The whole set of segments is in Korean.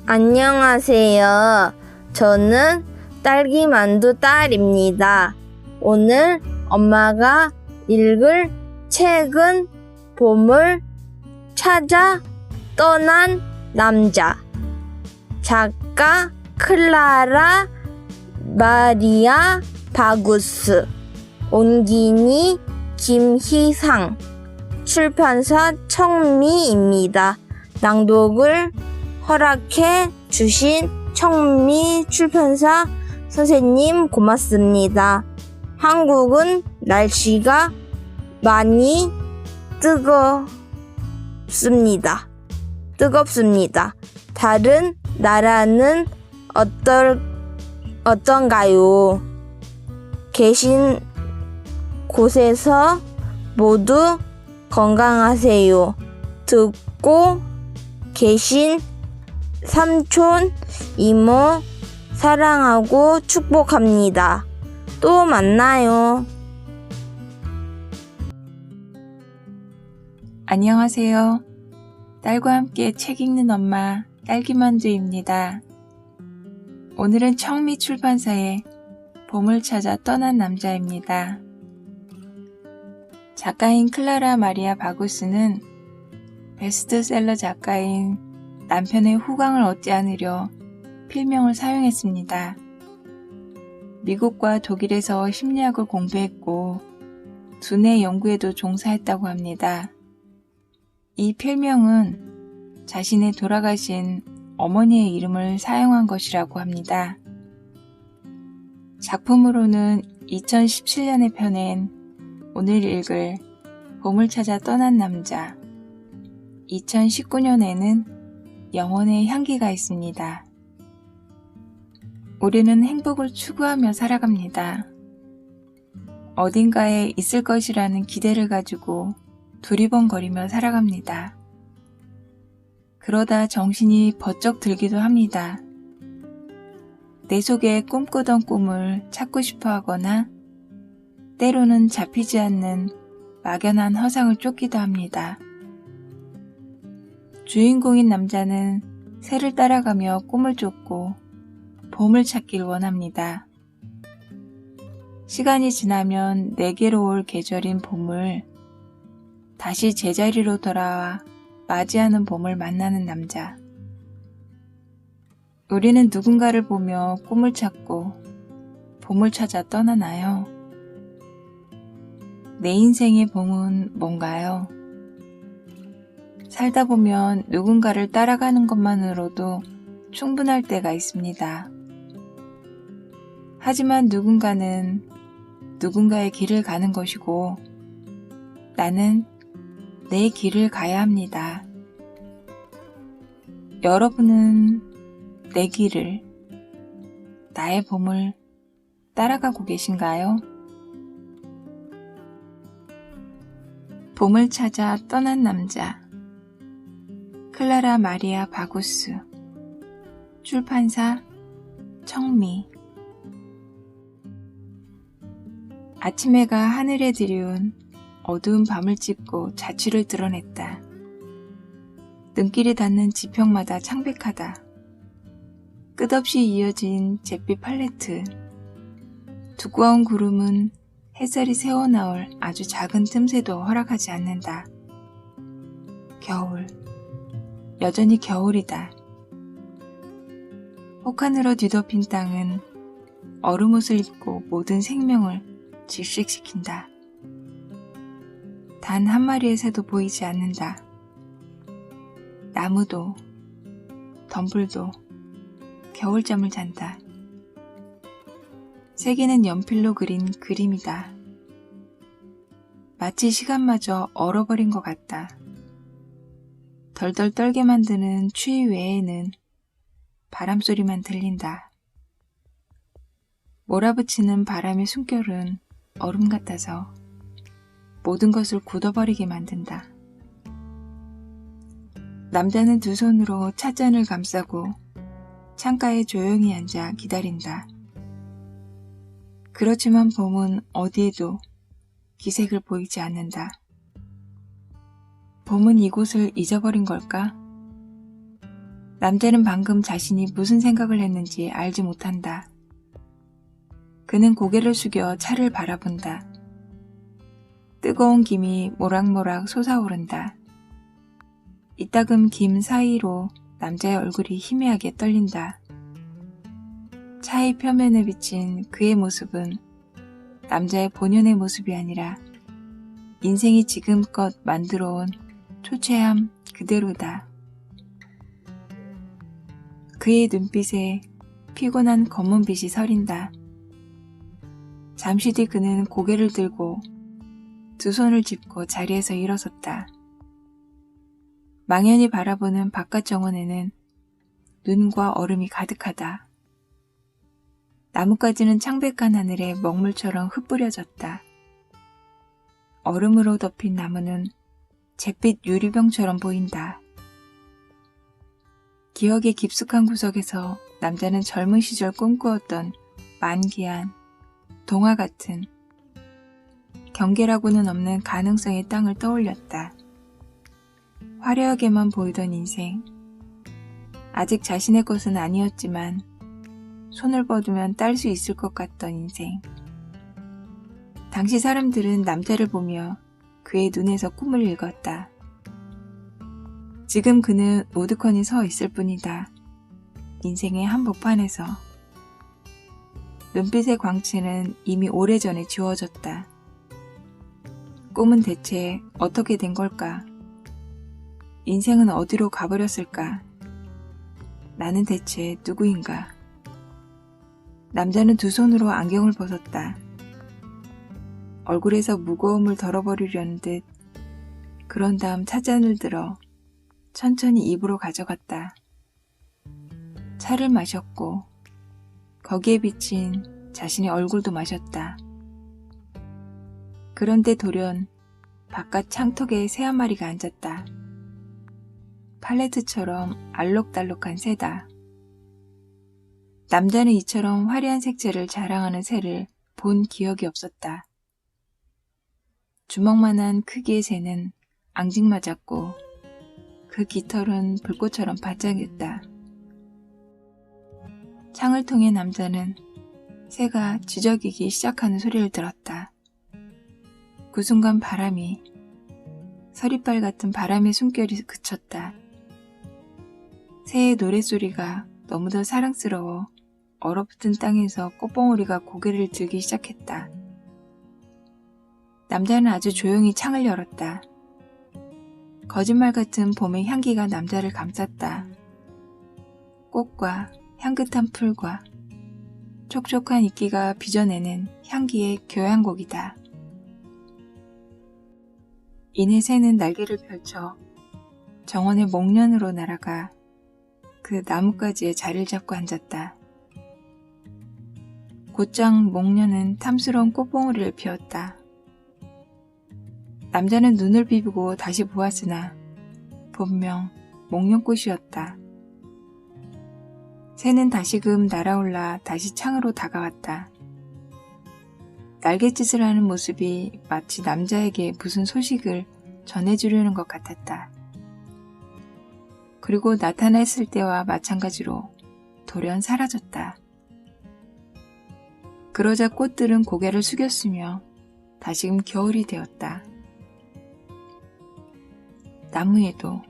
안녕하세요. 저는 딸기만두 딸입니다. 오늘 엄마가 읽을 책은 봄을 찾아 떠난 남자. 작가 클라라 마리아 바구스. 온기니 김희상. 출판사 청미입니다. 낭독을 허락해 주신 청미 출판사 선생님 고맙습니다. 한국은 날씨가 많이 뜨겁습니다. 다른 나라는 어떤가요? 계신 곳에서 모두 건강하세요. 듣고 계신 삼촌, 이모 사랑하고 축복합니다. 또 만나요. 안녕하세요. 딸과 함께 책 읽는 엄마 딸기만두입니다. 오늘은 청미 출판사의 봄을 찾아 떠난 남자입니다. 작가인 클라라 마리아 바구스는 베스트셀러 작가인 남편의 후광을 얻지 않으려 필명을 사용했습니다. 미국과 독일에서 심리학을 공부했고 두뇌 연구에도 종사했다고 합니다. 이 필명은 자신의 돌아가신 어머니의 이름을 사용한 것이라고 합니다. 작품으로는 2017년에 펴낸 오늘 읽을 봄을 찾아 떠난 남자, 2019년에는 영혼의 향기가 있습니다. 우리는 행복을 추구하며 살아갑니다. 어딘가에 있을 것이라는 기대를 가지고 두리번거리며 살아갑니다. 그러다 정신이 번쩍 들기도 합니다. 내 속에 꿈꾸던 꿈을 찾고 싶어 하거나 때로는 잡히지 않는 막연한 허상을 쫓기도 합니다. 주인공인 남자는 새를 따라가며 꿈을 쫓고 봄을 찾길 원합니다. 시간이 지나면 내게로 올 계절인 봄을 다시 제자리로 돌아와 맞이하는 봄을 만나는 남자. 우리는 누군가를 보며 꿈을 찾고 봄을 찾아 떠나나요? 내 인생의 봄은 뭔가요? 살다 보면 누군가를 따라가는 것만으로도 충분할 때가 있습니다. 하지만 누군가는 누군가의 길을 가는 것이고 나는 내 길을 가야 합니다. 여러분은 내 길을, 나의 봄을 따라가고 계신가요? 봄을 찾아 떠난 남자, 클라라 마리아 바구스. 출판사 청미. 아침 해가 하늘에 들이운 어두운 밤을 찢고 자취를 드러냈다. 눈길이 닿는 지평마다 창백하다. 끝없이 이어진 잿빛 팔레트. 두꺼운 구름은 햇살이 새어나올 아주 작은 틈새도 허락하지 않는다. 겨울. 여전히 겨울이다. 혹한으로 뒤덮인 땅은 얼음옷을 입고 모든 생명을 질식시킨다. 단 한 마리의 새도 보이지 않는다. 나무도, 덤불도 겨울잠을 잔다. 세계는 연필로 그린 그림이다. 마치 시간마저 얼어버린 것 같다. 덜덜 떨게 만드는 추위 외에는 바람소리만 들린다. 몰아붙이는 바람의 숨결은 얼음 같아서 모든 것을 굳어버리게 만든다. 남자는 두 손으로 찻잔을 감싸고 창가에 조용히 앉아 기다린다. 그렇지만 봄은 어디에도 기색을 보이지 않는다. 봄은 이곳을 잊어버린 걸까? 남자는 방금 자신이 무슨 생각을 했는지 알지 못한다. 그는 고개를 숙여 차를 바라본다. 뜨거운 김이 모락모락 솟아오른다. 이따금 김 사이로 남자의 얼굴이 희미하게 떨린다. 차의 표면에 비친 그의 모습은 남자의 본연의 모습이 아니라 인생이 지금껏 만들어온 초췌함 그대로다. 그의 눈빛에 피곤한 검은 빛이 서린다. 잠시 뒤 그는 고개를 들고 두 손을 짚고 자리에서 일어섰다. 망연히 바라보는 바깥 정원에는 눈과 얼음이 가득하다. 나뭇가지는 창백한 하늘에 먹물처럼 흩뿌려졌다. 얼음으로 덮인 나무는 잿빛 유리병처럼 보인다. 기억의 깊숙한 구석에서 남자는 젊은 시절 꿈꾸었던 만기한 동화 같은 경계라고는 없는 가능성의 땅을 떠올렸다. 화려하게만 보이던 인생, 아직 자신의 것은 아니었지만 손을 뻗으면 딸 수 있을 것 같던 인생. 당시 사람들은 남자를 보며 그의 눈에서 꿈을 읽었다. 지금 그는 오두커니 서 있을 뿐이다. 인생의 한복판에서. 눈빛의 광채는 이미 오래전에 지워졌다. 꿈은 대체 어떻게 된 걸까? 인생은 어디로 가버렸을까? 나는 대체 누구인가? 남자는 두 손으로 안경을 벗었다. 얼굴에서 무거움을 덜어버리려는 듯 그런 다음 찻잔을 들어 천천히 입으로 가져갔다. 차를 마셨고 거기에 비친 자신의 얼굴도 마셨다. 그런데 돌연 바깥 창턱에 새 한 마리가 앉았다. 팔레트처럼 알록달록한 새다. 남자는 이처럼 화려한 색채를 자랑하는 새를 본 기억이 없었다. 주먹만한 크기의 새는 앙증맞았고 그 깃털은 불꽃처럼 반짝였다. 창을 통해 남자는 새가 지저귀기 시작하는 소리를 들었다. 그 순간 바람이, 서리빨 같은 바람의 숨결이 그쳤다. 새의 노랫소리가 너무도 사랑스러워 얼어붙은 땅에서 꽃봉오리가 고개를 들기 시작했다. 남자는 아주 조용히 창을 열었다. 거짓말 같은 봄의 향기가 남자를 감쌌다. 꽃과 향긋한 풀과 촉촉한 이끼가 빚어내는 향기의 교향곡이다. 이내 새는 날개를 펼쳐 정원의 목련으로 날아가 그 나뭇가지에 자리를 잡고 앉았다. 곧장 목련은 탐스러운 꽃봉오리를 피웠다. 남자는 눈을 비비고 다시 보았으나 분명 목련꽃이었다. 새는 다시금 날아올라 다시 창으로 다가왔다. 날갯짓을 하는 모습이 마치 남자에게 무슨 소식을 전해주려는 것 같았다. 그리고 나타났을 때와 마찬가지로 돌연 사라졌다. 그러자 꽃들은 고개를 숙였으며 다시금 겨울이 되었다. 나무에도,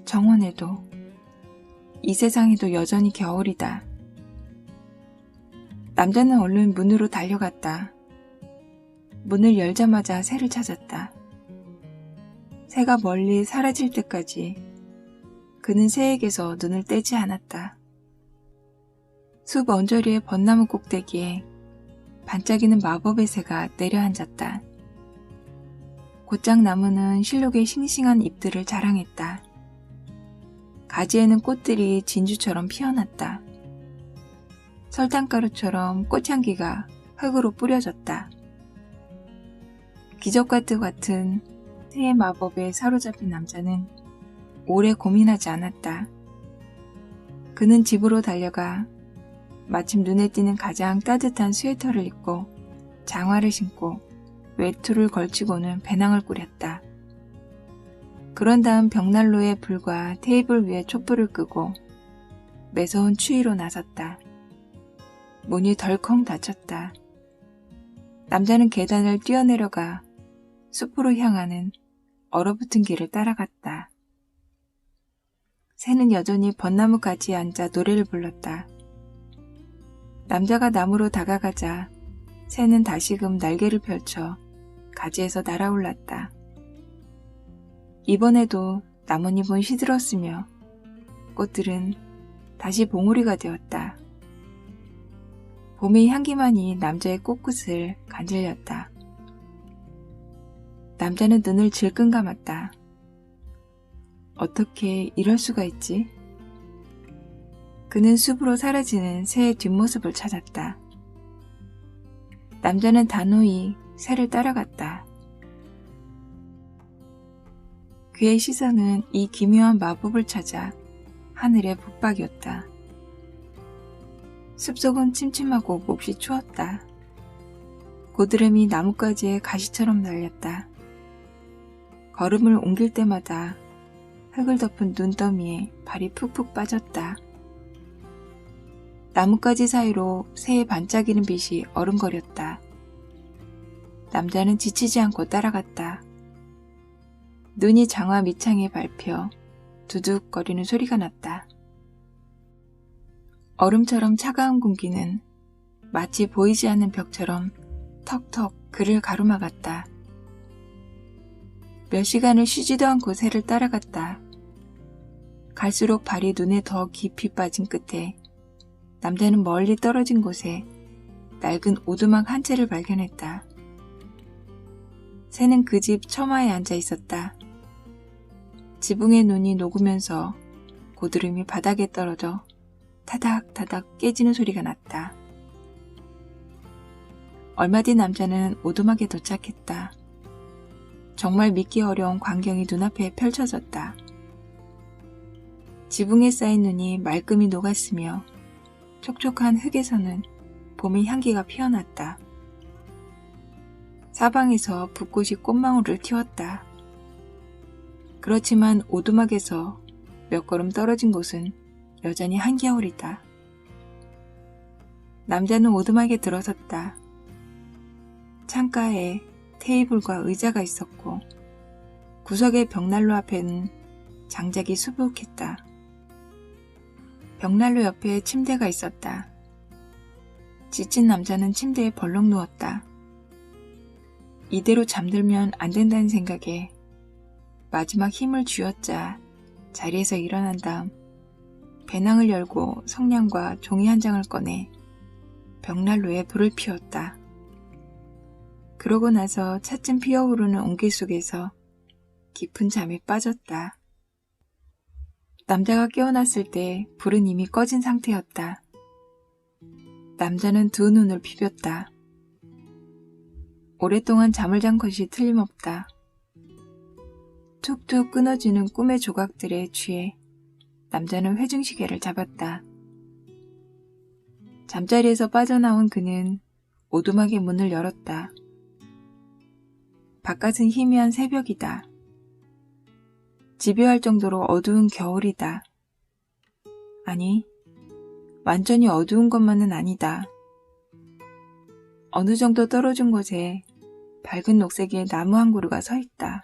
정원에도, 이 세상에도 여전히 겨울이다. 남자는 얼른 문으로 달려갔다. 문을 열자마자 새를 찾았다. 새가 멀리 사라질 때까지 그는 새에게서 눈을 떼지 않았다. 숲 언저리의 벚나무 꼭대기에 반짝이는 마법의 새가 내려앉았다. 곧장 나무는 실록의 싱싱한 잎들을 자랑했다. 가지에는 꽃들이 진주처럼 피어났다. 설탕가루처럼 꽃향기가 흙으로 뿌려졌다. 기적과 같은 새의 마법에 사로잡힌 남자는 오래 고민하지 않았다. 그는 집으로 달려가 마침 눈에 띄는 가장 따뜻한 스웨터를 입고 장화를 신고 외투를 걸치고는 배낭을 꾸렸다. 그런 다음 벽난로에 불과 테이블 위에 촛불을 끄고 매서운 추위로 나섰다. 문이 덜컹 닫혔다. 남자는 계단을 뛰어내려가 숲으로 향하는 얼어붙은 길을 따라갔다. 새는 여전히 벚나무 가지에 앉아 노래를 불렀다. 남자가 나무로 다가가자 새는 다시금 날개를 펼쳐 가지에서 날아올랐다. 이번에도 나뭇잎은 시들었으며 꽃들은 다시 봉우리가 되었다. 봄의 향기만이 남자의 꽃끝을 간질렸다. 남자는 눈을 질끈 감았다. 어떻게 이럴 수가 있지? 그는 숲으로 사라지는 새의 뒷모습을 찾았다. 남자는 단호히 새를 따라갔다. 그의 시선은 이 기묘한 마법을 찾아 하늘에 붙박이었다. 숲속은 침침하고 몹시 추웠다. 고드름이 나뭇가지에 가시처럼 날렸다. 걸음을 옮길 때마다 흙을 덮은 눈더미에 발이 푹푹 빠졌다. 나뭇가지 사이로 새의 반짝이는 빛이 어른거렸다. 남자는 지치지 않고 따라갔다. 눈이 장화 밑창에 밟혀 두둑거리는 소리가 났다. 얼음처럼 차가운 공기는 마치 보이지 않는 벽처럼 턱턱 그를 가로막았다. 몇 시간을 쉬지도 않고 새를 따라갔다. 갈수록 발이 눈에 더 깊이 빠진 끝에 남자는 멀리 떨어진 곳에 낡은 오두막 한 채를 발견했다. 새는 그 집 처마에 앉아 있었다. 지붕의 눈이 녹으면서 고드름이 바닥에 떨어져 타닥타닥 깨지는 소리가 났다. 얼마 뒤 남자는 오두막에 도착했다. 정말 믿기 어려운 광경이 눈앞에 펼쳐졌다. 지붕에 쌓인 눈이 말끔히 녹았으며 촉촉한 흙에서는 봄의 향기가 피어났다. 사방에서 붓꽃이 꽃망울을 틔웠다. 그렇지만 오두막에서 몇 걸음 떨어진 곳은 여전히 한겨울이다. 남자는 오두막에 들어섰다. 창가에 테이블과 의자가 있었고 구석의 벽난로 앞에는 장작이 수북했다. 벽난로 옆에 침대가 있었다. 지친 남자는 침대에 벌렁 누웠다. 이대로 잠들면 안 된다는 생각에 마지막 힘을 쥐어짜 자리에서 일어난 다음 배낭을 열고 성냥과 종이 한 장을 꺼내 벽난로에 불을 피웠다. 그러고 나서 차츰 피어오르는 온기 속에서 깊은 잠에 빠졌다. 남자가 깨어났을 때 불은 이미 꺼진 상태였다. 남자는 두 눈을 비볐다. 오랫동안 잠을 잔 것이 틀림없다. 툭툭 끊어지는 꿈의 조각들에 취해 남자는 회중시계를 잡았다. 잠자리에서 빠져나온 그는 오두막의 문을 열었다. 바깥은 희미한 새벽이다. 집요할 정도로 어두운 겨울이다. 아니, 완전히 어두운 것만은 아니다. 어느 정도 떨어진 곳에 밝은 녹색의 나무 한 그루가 서 있다.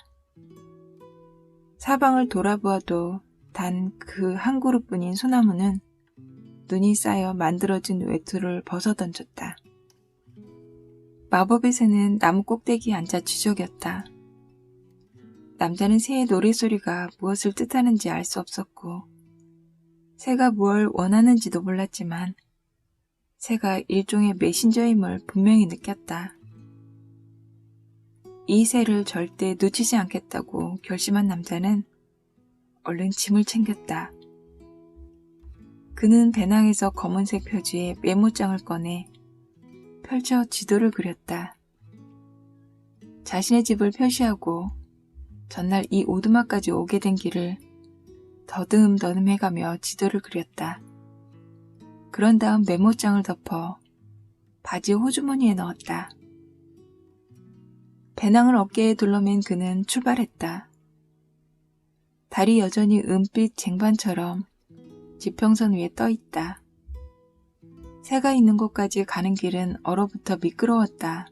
사방을 돌아보아도 단 그 한 그루뿐인 소나무는 눈이 쌓여 만들어진 외투를 벗어던졌다. 마법의 새는 나무 꼭대기에 앉아 쥐저겼다. 남자는 새의 노랫소리가 무엇을 뜻하는지 알 수 없었고 새가 무엇을 원하는지도 몰랐지만 새가 일종의 메신저임을 분명히 느꼈다. 이 새를 절대 놓치지 않겠다고 결심한 남자는 얼른 짐을 챙겼다. 그는 배낭에서 검은색 표지에 메모장을 꺼내 펼쳐 지도를 그렸다. 자신의 집을 표시하고 전날 이 오두막까지 오게 된 길을 더듬더듬해가며 지도를 그렸다. 그런 다음 메모장을 덮어 바지 호주머니에 넣었다. 배낭을 어깨에 둘러맨 그는 출발했다. 달이 여전히 은빛 쟁반처럼 지평선 위에 떠 있다. 새가 있는 곳까지 가는 길은 얼어붙어 미끄러웠다.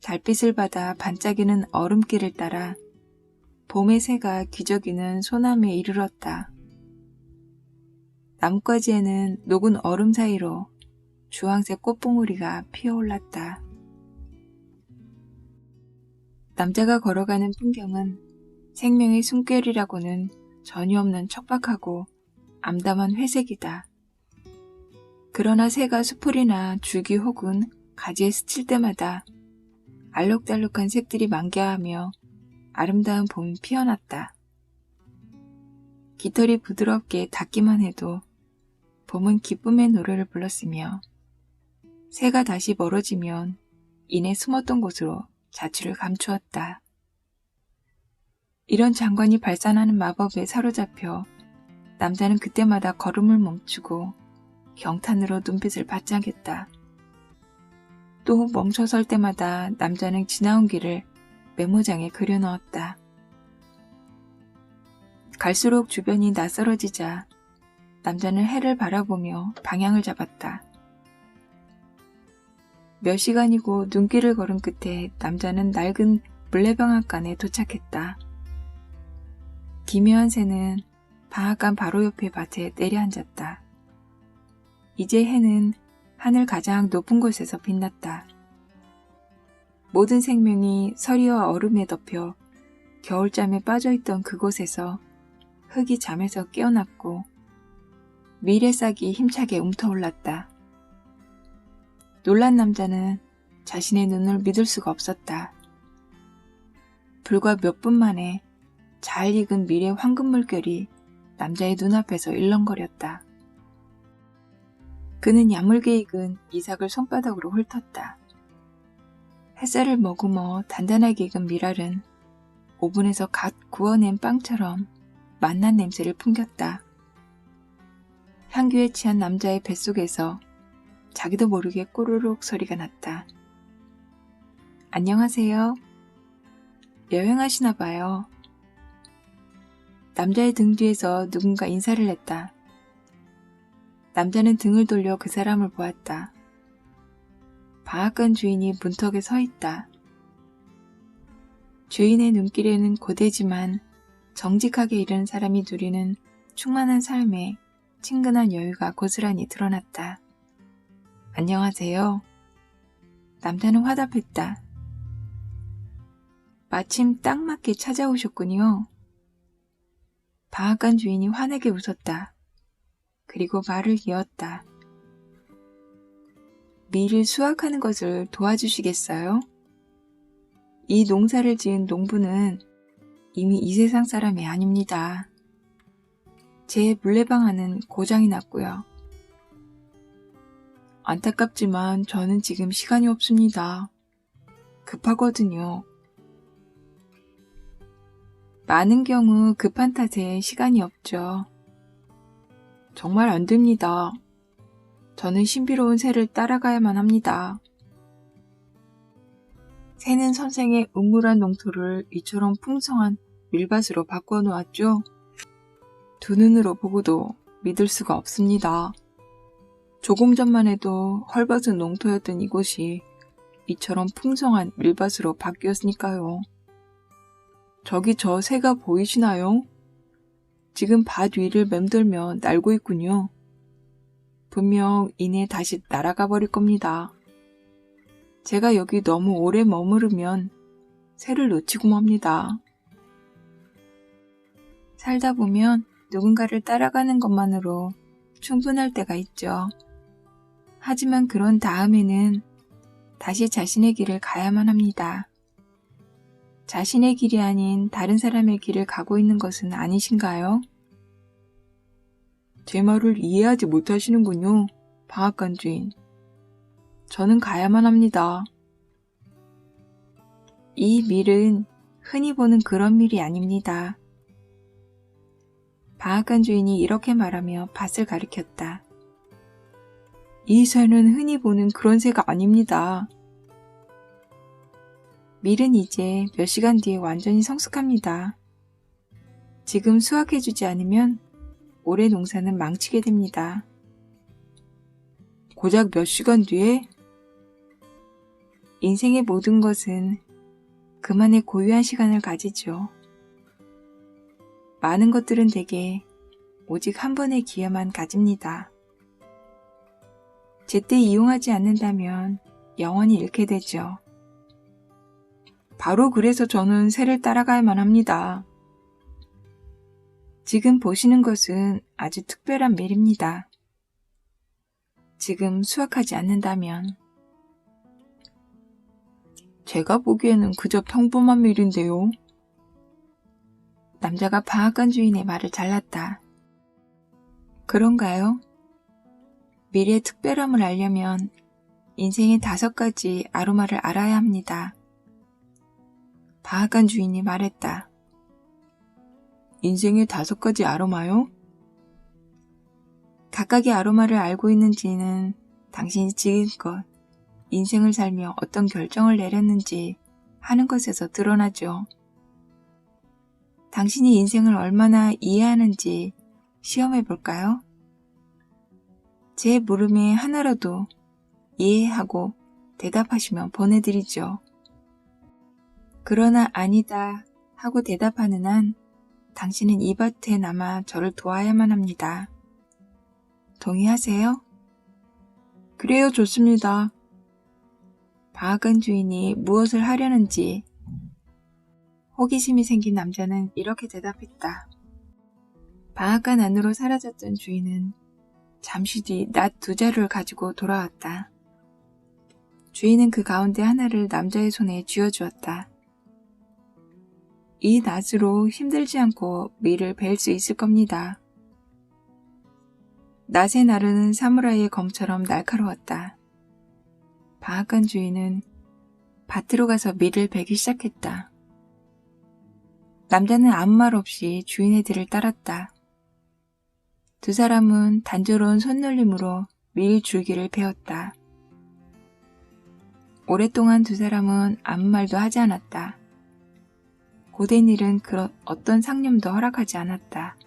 달빛을 받아 반짝이는 얼음길을 따라 봄의 새가 기저귀는 소남에 이르렀다. 나뭇가지에는 녹은 얼음 사이로 주황색 꽃봉오리가 피어올랐다. 남자가 걸어가는 풍경은 생명의 숨결이라고는 전혀 없는 척박하고 암담한 회색이다. 그러나 새가 수풀이나 줄기 혹은 가지에 스칠 때마다 알록달록한 색들이 만개하며 아름다운 봄이 피어났다. 깃털이 부드럽게 닿기만 해도 봄은 기쁨의 노래를 불렀으며 새가 다시 멀어지면 이내 숨었던 곳으로 자취를 감추었다. 이런 장관이 발산하는 마법에 사로잡혀 남자는 그때마다 걸음을 멈추고 경탄으로 눈빛을 받장했다. 또 멈춰설 때마다 남자는 지나온 길을 메모장에 그려넣었다. 갈수록 주변이 낯설어지자 남자는 해를 바라보며 방향을 잡았다. 몇 시간이고 눈길을 걸은 끝에 남자는 낡은 물레방앗간에 도착했다. 기묘한 새는 방앗간 바로 옆의 밭에 내려앉았다. 이제 해는 하늘 가장 높은 곳에서 빛났다. 모든 생명이 서리와 얼음에 덮여 겨울잠에 빠져있던 그곳에서 흙이 잠에서 깨어났고 미래싹이 힘차게 움터올랐다. 놀란 남자는 자신의 눈을 믿을 수가 없었다. 불과 몇 분 만에 잘 익은 미래 황금 물결이 남자의 눈앞에서 일렁거렸다. 그는 야물게 익은 이삭을 손바닥으로 훑었다. 햇살을 머금어 단단하게 익은 미랄은 오븐에서 갓 구워낸 빵처럼 맛난 냄새를 풍겼다. 향기에 취한 남자의 뱃속에서 자기도 모르게 꼬르륵 소리가 났다. 안녕하세요. 여행하시나 봐요. 남자의 등 뒤에서 누군가 인사를 했다. 남자는 등을 돌려 그 사람을 보았다. 방앗간 주인이 문턱에 서 있다. 주인의 눈길에는 고되지만 정직하게 일하는 사람이 누리는 충만한 삶에 친근한 여유가 고스란히 드러났다. 안녕하세요. 남자는 화답했다. 마침 딱 맞게 찾아오셨군요. 방앗간 주인이 환하게 웃었다. 그리고 말을 이었다. 밀을 수확하는 것을 도와주시겠어요? 이 농사를 지은 농부는 이미 이 세상 사람이 아닙니다. 제 물레방아는 고장이 났고요. 안타깝지만 저는 지금 시간이 없습니다. 급하거든요. 많은 경우 급한 탓에 시간이 없죠. 정말 안 됩니다. 저는 신비로운 새를 따라가야만 합니다. 새는 선생의 음울한 농토를 이처럼 풍성한 밀밭으로 바꿔 놓았죠. 두 눈으로 보고도 믿을 수가 없습니다. 조금 전만 해도 헐벗은 농토였던 이곳이 이처럼 풍성한 밀밭으로 바뀌었으니까요. 저기 저 새가 보이시나요? 지금 밭 위를 맴돌며 날고 있군요. 분명 이내 다시 날아가 버릴 겁니다. 제가 여기 너무 오래 머무르면 새를 놓치고 맙니다. 살다 보면 누군가를 따라가는 것만으로 충분할 때가 있죠. 하지만 그런 다음에는 다시 자신의 길을 가야만 합니다. 자신의 길이 아닌 다른 사람의 길을 가고 있는 것은 아니신가요? 제 말을 이해하지 못하시는군요, 방앗간 주인. 저는 가야만 합니다. 이 밀은 흔히 보는 그런 밀이 아닙니다. 방앗간 주인이 이렇게 말하며 밭을 가리켰다. 이 새는 흔히 보는 그런 새가 아닙니다. 밀은 이제 몇 시간 뒤에 완전히 성숙합니다. 지금 수확해주지 않으면 올해 농사는 망치게 됩니다. 고작 몇 시간 뒤에? 인생의 모든 것은 그만의 고유한 시간을 가지죠. 많은 것들은 대개 오직 한 번의 기회만 가집니다. 제때 이용하지 않는다면 영원히 잃게 되죠. 바로 그래서 저는 새를 따라가야만 합니다. 지금 보시는 것은 아주 특별한 밀입니다. 지금 수확하지 않는다면 제가 보기에는 그저 평범한 밀인데요. 남자가 방앗간 주인의 말을 잘랐다. 그런가요? 밀의 특별함을 알려면 인생의 5가지 아로마를 알아야 합니다. 방앗간 주인이 말했다. 인생의 5가지 아로마요? 각각의 아로마를 알고 있는지는 당신이 지금껏 인생을 살며 어떤 결정을 내렸는지 하는 것에서 드러나죠. 당신이 인생을 얼마나 이해하는지 시험해 볼까요? 제 물음에 하나라도 이해하고 대답하시면 보내드리죠. 그러나 아니다 하고 대답하는 한 당신은 이 밭에 남아 저를 도와야만 합니다. 동의하세요? 그래요, 좋습니다. 방앗간 주인이 무엇을 하려는지 호기심이 생긴 남자는 이렇게 대답했다. 방앗간 안으로 사라졌던 주인은 잠시 뒤 낫 2자루를 가지고 돌아왔다. 주인은 그 가운데 하나를 남자의 손에 쥐어주었다. 이 낫으로 힘들지 않고 밀을 벨 수 있을 겁니다. 낫에 나르는 사무라이의 검처럼 날카로웠다. 방앗간 주인은 밭으로 가서 밀을 베기 시작했다. 남자는 아무 말 없이 주인의 뒤를 따랐다. 2사람은 단조로운 손놀림으로 밀 줄기를 베었다. 오랫동안 2사람은 아무 말도 하지 않았다. 고된 일은 어떤 상념도 허락하지 않았다.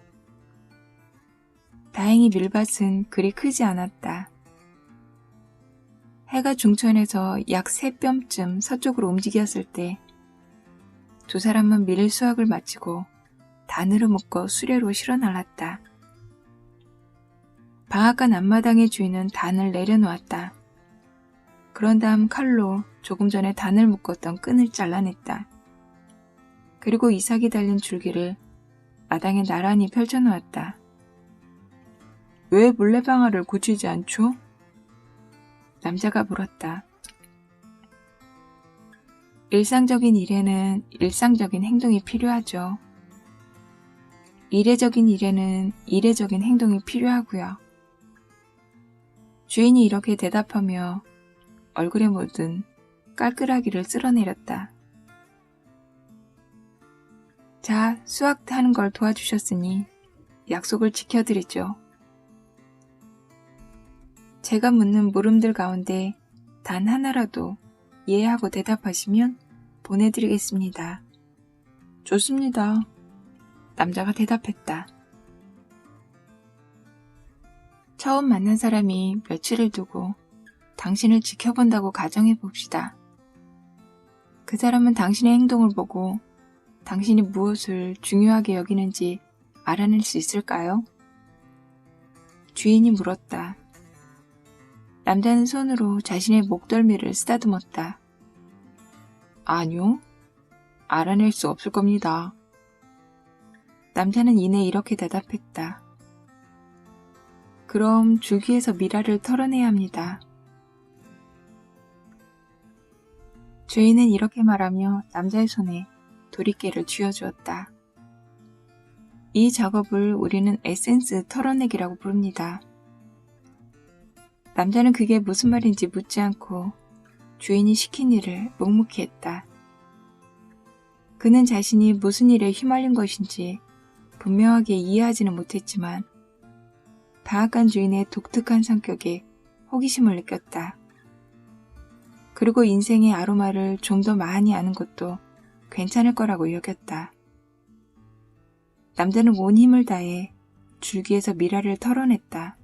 다행히 밀밭은 그리 크지 않았다. 해가 중천에서 약 3뼘쯤 서쪽으로 움직였을 때 2사람은 밀 수확을 마치고 단으로 묶어 수레로 실어 날랐다. 방앗간 앞마당의 주인은 단을 내려놓았다. 그런 다음 칼로 조금 전에 단을 묶었던 끈을 잘라냈다. 그리고 이삭이 달린 줄기를 마당에 나란히 펼쳐놓았다. 왜 물레방아를 고치지 않죠? 남자가 물었다. 일상적인 일에는 일상적인 행동이 필요하죠. 이례적인 일에는 이례적인 행동이 필요하고요. 주인이 이렇게 대답하며 얼굴에 묻은 깔끌하기를 쓸어내렸다. 자, 수확하는 걸 도와주셨으니 약속을 지켜드리죠. 제가 묻는 물음들 가운데 단 하나라도 이해하고 대답하시면 보내드리겠습니다. 좋습니다. 남자가 대답했다. 처음 만난 사람이 며칠을 두고 당신을 지켜본다고 가정해 봅시다. 그 사람은 당신의 행동을 보고 당신이 무엇을 중요하게 여기는지 알아낼 수 있을까요? 주인이 물었다. 남자는 손으로 자신의 목덜미를 쓰다듬었다. 아니요, 알아낼 수 없을 겁니다. 남자는 이내 이렇게 대답했다. 그럼 줄기에서 미라를 털어내야 합니다. 주인은 이렇게 말하며 남자의 손에 도리깨를 쥐어주었다. 이 작업을 우리는 에센스 털어내기라고 부릅니다. 남자는 그게 무슨 말인지 묻지 않고 주인이 시킨 일을 묵묵히 했다. 그는 자신이 무슨 일에 휘말린 것인지 분명하게 이해하지는 못했지만 방앗간 주인의 독특한 성격에 호기심을 느꼈다. 그리고 인생의 아로마를 좀 더 많이 아는 것도 괜찮을 거라고 여겼다. 남자는 온 힘을 다해 줄기에서 미랄을 털어냈다.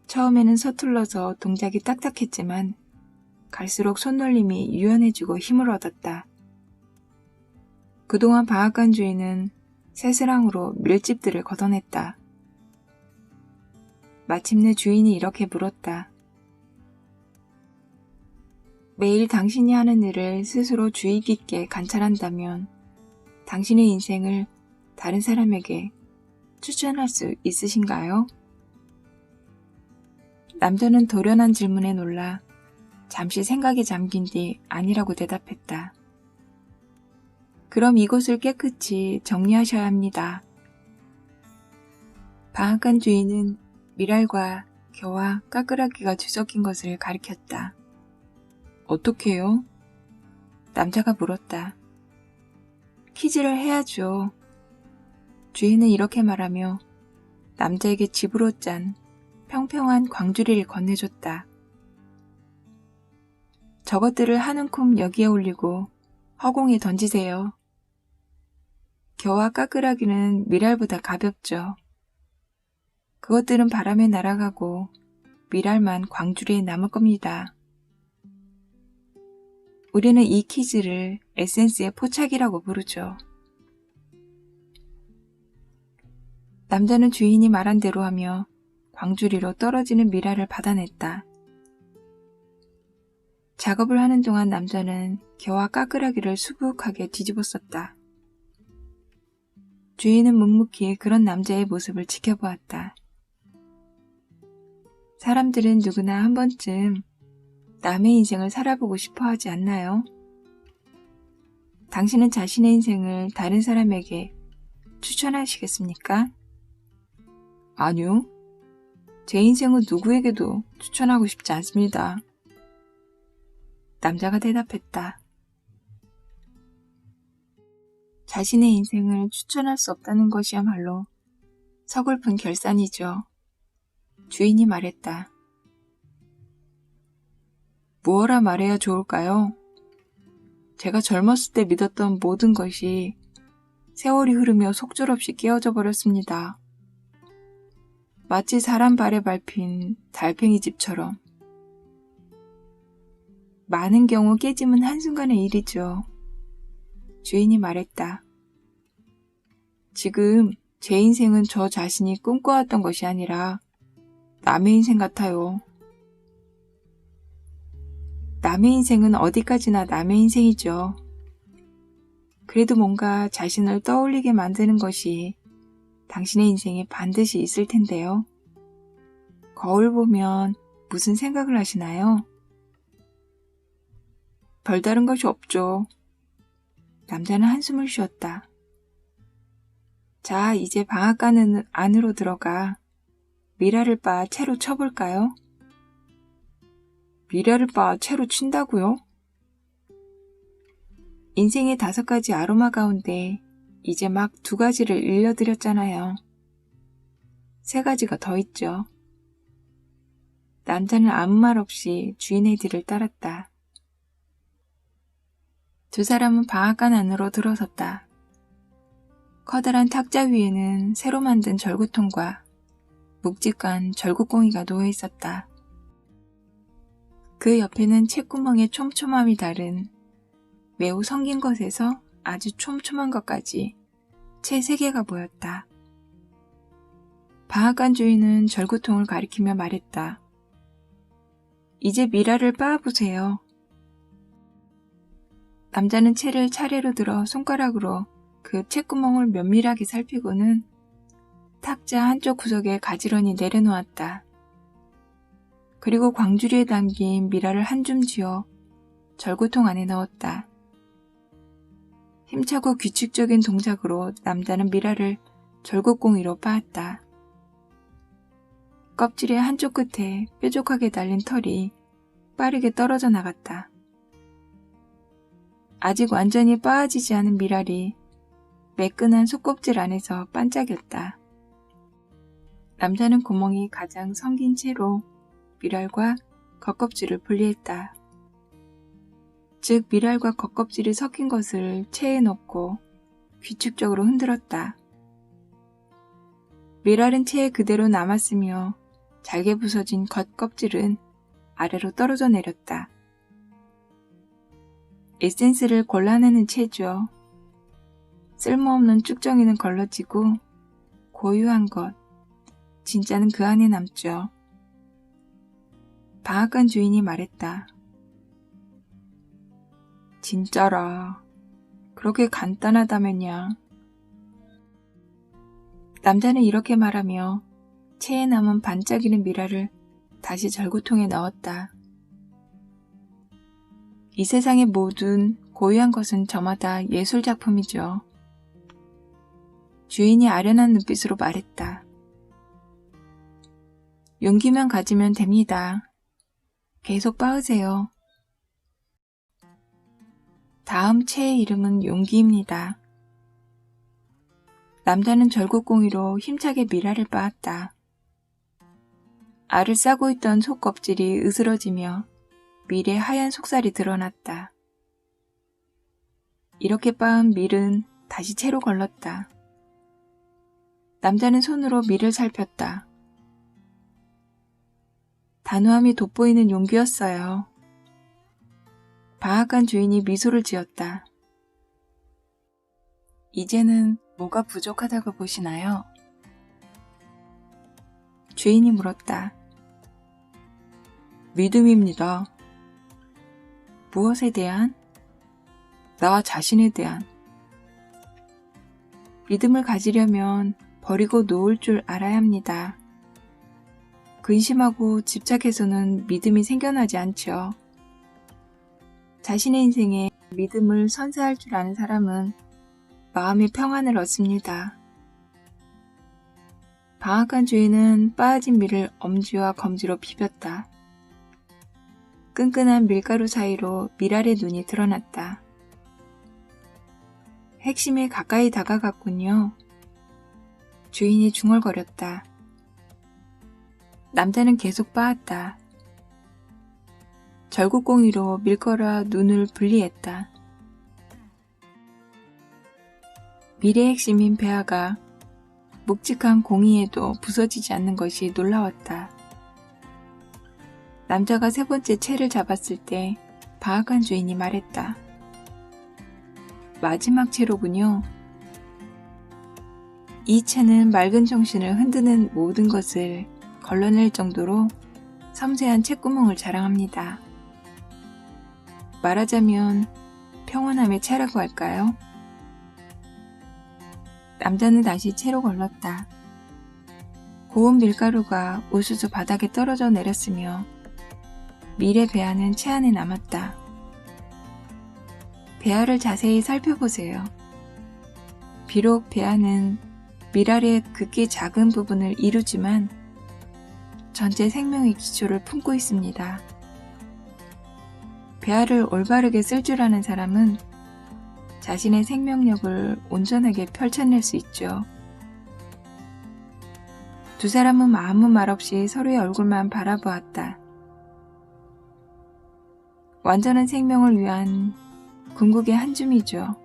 처음에는 서툴러서 동작이 딱딱했지만 갈수록 손놀림이 유연해지고 힘을 얻었다. 그동안 방앗간 주인은 새스랑으로 밀집들을 걷어냈다. 마침내 주인이 이렇게 물었다. 매일 당신이 하는 일을 스스로 주의 깊게 관찰한다면 당신의 인생을 다른 사람에게 추천할 수 있으신가요? 남자는 도련한 질문에 놀라 잠시 생각에 잠긴 뒤 아니라고 대답했다. 그럼 이곳을 깨끗이 정리하셔야 합니다. 방앗간 주인은 미랄과 겨와 까끄라기가 뒤섞인 것을 가리켰다. 어떻게요? 남자가 물었다. 퀴즈를 해야죠. 주인은 이렇게 말하며 남자에게 집으로 짠 평평한 광주리를 건네줬다. 저것들을 한 움큼 여기에 올리고 허공에 던지세요. 겨와 까끄라기는 미랄보다 가볍죠. 그것들은 바람에 날아가고 미랄만 광주리에 남을 겁니다. 우리는 이 퀴즈를 에센스의 포착이라고 부르죠. 남자는 주인이 말한 대로 하며 광주리로 떨어지는 미랄을 받아냈다. 작업을 하는 동안 남자는 겨와 까끄라기를 수북하게 뒤집었었다. 주인은 묵묵히 그런 남자의 모습을 지켜보았다. 사람들은 누구나 한 번쯤 남의 인생을 살아보고 싶어 하지 않나요? 당신은 자신의 인생을 다른 사람에게 추천하시겠습니까? 아니요. 제 인생은 누구에게도 추천하고 싶지 않습니다. 남자가 대답했다. 자신의 인생을 추천할 수 없다는 것이야말로 서글픈 결산이죠. 주인이 말했다. 무엇라 말해야 좋을까요? 제가 젊었을 때 믿었던 모든 것이 세월이 흐르며 속절없이 깨어져 버렸습니다. 마치 사람 발에 밟힌 달팽이 집처럼. 많은 경우 깨짐은 한순간의 일이죠. 주인이 말했다. 지금 제 인생은 저 자신이 꿈꿔왔던 것이 아니라 남의 인생 같아요. 남의 인생은 어디까지나 남의 인생이죠. 그래도 뭔가 자신을 떠올리게 만드는 것이 당신의 인생에 반드시 있을 텐데요. 거울 보면 무슨 생각을 하시나요? 별다른 것이 없죠. 남자는 한숨을 쉬었다. 자, 이제 방앗간 안으로 들어가 미랄을 빻아 채로 쳐볼까요? 미랄을 빻아 채로 친다고요? 인생의 5가지 아로마 가운데 이제 막 2가지를 일러드렸잖아요. 3가지가 더 있죠. 남자는 아무 말 없이 주인의 뒤를 따랐다. 2 사람은 방앗간 안으로 들어섰다. 커다란 탁자 위에는 새로 만든 절구통과 묵직한 절구꽁이가 놓여 있었다. 그 옆에는 책구멍의 촘촘함이 다른 매우 성긴 것에서 아주 촘촘한 것까지 채 3개가 보였다. 방앗간 주인은 절구통을 가리키며 말했다. 이제 미랄을 빻아보세요. 남자는 채를 차례로 들어 손가락으로 그 채구멍을 면밀하게 살피고는 탁자 한쪽 구석에 가지런히 내려놓았다. 그리고 광주리에 담긴 미랄을 한 줌 쥐어 절구통 안에 넣었다. 힘차고 규칙적인 동작으로 남자는 미랄을 절구꽁이로 빻았다. 껍질의 한쪽 끝에 뾰족하게 달린 털이 빠르게 떨어져 나갔다. 아직 완전히 빻아지지 않은 미랄이 매끈한 속껍질 안에서 반짝였다. 남자는 구멍이 가장 성긴 채로 미랄과 겉껍질을 분리했다. 즉 미랄과 겉껍질이 섞인 것을 체에 넣고 규칙적으로 흔들었다. 밀알은 체에 그대로 남았으며 잘게 부서진 겉껍질은 아래로 떨어져 내렸다. 에센스를 골라내는 체죠. 쓸모없는 쭉정이는 걸러지고 고유한 것, 진짜는 그 안에 남죠. 방앗간 주인이 말했다. 진짜라. 그렇게 간단하다면야. 남자는 이렇게 말하며 체에 남은 반짝이는 미라를 다시 절구통에 넣었다. 이 세상의 모든 고유한 것은 저마다 예술작품이죠. 주인이 아련한 눈빛으로 말했다. 용기만 가지면 됩니다. 계속 빻으세요. 다음 체의 이름은 용기입니다. 남자는 절구공이로 힘차게 미라를 빻았다. 알을 싸고 있던 속 껍질이 으스러지며 밀의 하얀 속살이 드러났다. 이렇게 빻은 밀은 다시 채로 걸렀다. 남자는 손으로 밀을 살폈다. 단호함이 돋보이는 용기였어요. 방앗간 주인이 미소를 지었다. 이제는 뭐가 부족하다고 보시나요? 주인이 물었다. 믿음입니다. 무엇에 대한? 나 자신에 대한. 믿음을 가지려면 버리고 놓을 줄 알아야 합니다. 근심하고 집착해서는 믿음이 생겨나지 않죠. 자신의 인생에 믿음을 선사할 줄 아는 사람은 마음의 평안을 얻습니다. 방앗간 주인은 빻아진 밀을 엄지와 검지로 비볐다. 끈끈한 밀가루 사이로 밀알의 눈이 드러났다. 핵심에 가까이 다가갔군요. 주인이 중얼거렸다. 남자는 계속 빻았다. 절구공이로 밀가루와 눈을 분리했다. 밀의 핵심인 배아가 묵직한 공이에도 부서지지 않는 것이 놀라웠다. 남자가 세 번째 채를 잡았을 때 방앗간 주인이 말했다. 마지막 채로군요. 이 채는 맑은 정신을 흔드는 모든 것을 걸러낼 정도로 섬세한 채구멍을 자랑합니다. 말하자면 평온함의 채라고 할까요? 남자는 다시 채로 걸렀다. 고운 밀가루가 우수수 바닥에 떨어져 내렸으며 밀의 배아는 채 안에 남았다. 배아를 자세히 살펴보세요. 비록 배아는 밀알의 극히 작은 부분을 이루지만 전체 생명의 기초를 품고 있습니다. 배아를 올바르게 쓸 줄 아는 사람은 자신의 생명력을 온전하게 펼쳐낼 수 있죠. 두 사람은 아무 말 없이 서로의 얼굴만 바라보았다. 완전한 생명을 위한 궁극의 한 줌이죠.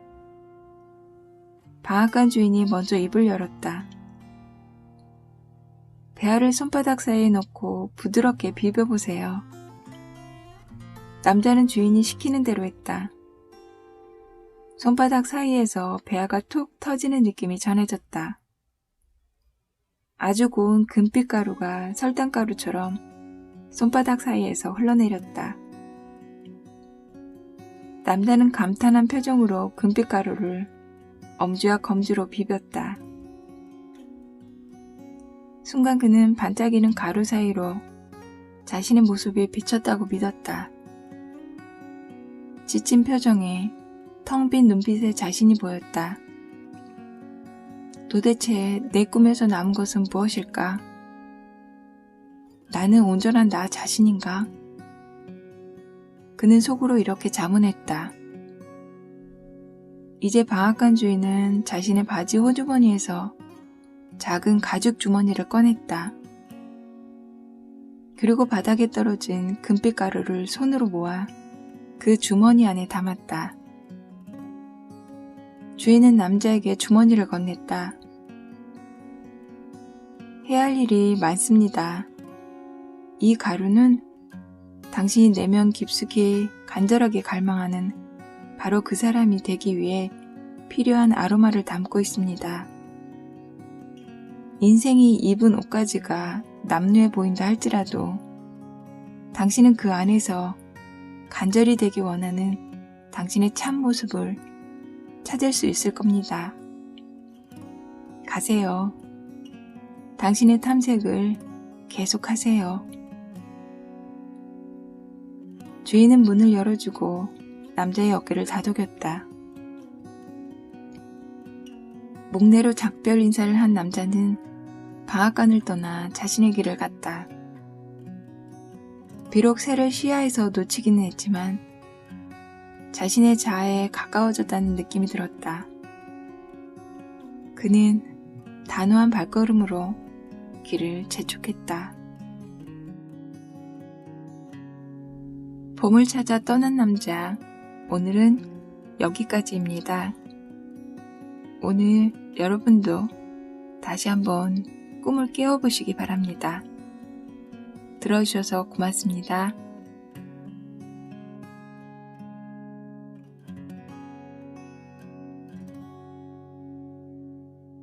방앗간 주인이 먼저 입을 열었다. 배아를 손바닥 사이에 넣고 부드럽게 비벼보세요. 남자는 주인이 시키는 대로 했다. 손바닥 사이에서 배아가 툭 터지는 느낌이 전해졌다. 아주 고운 금빛가루가 설탕가루처럼 손바닥 사이에서 흘러내렸다. 남자는 감탄한 표정으로 금빛가루를 엄지와 검지로 비볐다. 순간 그는 반짝이는 가루 사이로 자신의 모습이 비쳤다고 믿었다. 지친 표정에 텅 빈 눈빛에 자신이 보였다. 도대체 내 꿈에서 남은 것은 무엇일까? 나는 온전한 나 자신인가? 그는 속으로 이렇게 자문했다. 이제 방앗간 주인은 자신의 바지 호주머니에서 작은 가죽 주머니를 꺼냈다. 그리고 바닥에 떨어진 금빛 가루를 손으로 모아 그 주머니 안에 담았다. 주인은 남자에게 주머니를 건넸다. 해야 할 일이 많습니다. 이 가루는 당신이 내면 깊숙이 간절하게 갈망하는 바로 그 사람이 되기 위해 필요한 아로마를 담고 있습니다. 인생이 입은 옷가지가 남루해 보인다 할지라도 당신은 그 안에서 간절히 되기 원하는 당신의 참 모습을 찾을 수 있을 겁니다. 가세요. 당신의 탐색을 계속하세요. 주인은 문을 열어주고 남자의 어깨를 다독였다. 목례로 작별 인사를 한 남자는 방앗간을 떠나 자신의 길을 갔다. 비록 새를 시야에서 놓치기는 했지만 자신의 자아에 가까워졌다는 느낌이 들었다. 그는 단호한 발걸음으로 길을 재촉했다. 봄을 찾아 떠난 남자, 오늘은 여기까지입니다. 오늘 여러분도 다시 한번 꿈을 깨워보시기 바랍니다. 들어주셔서 고맙습니다.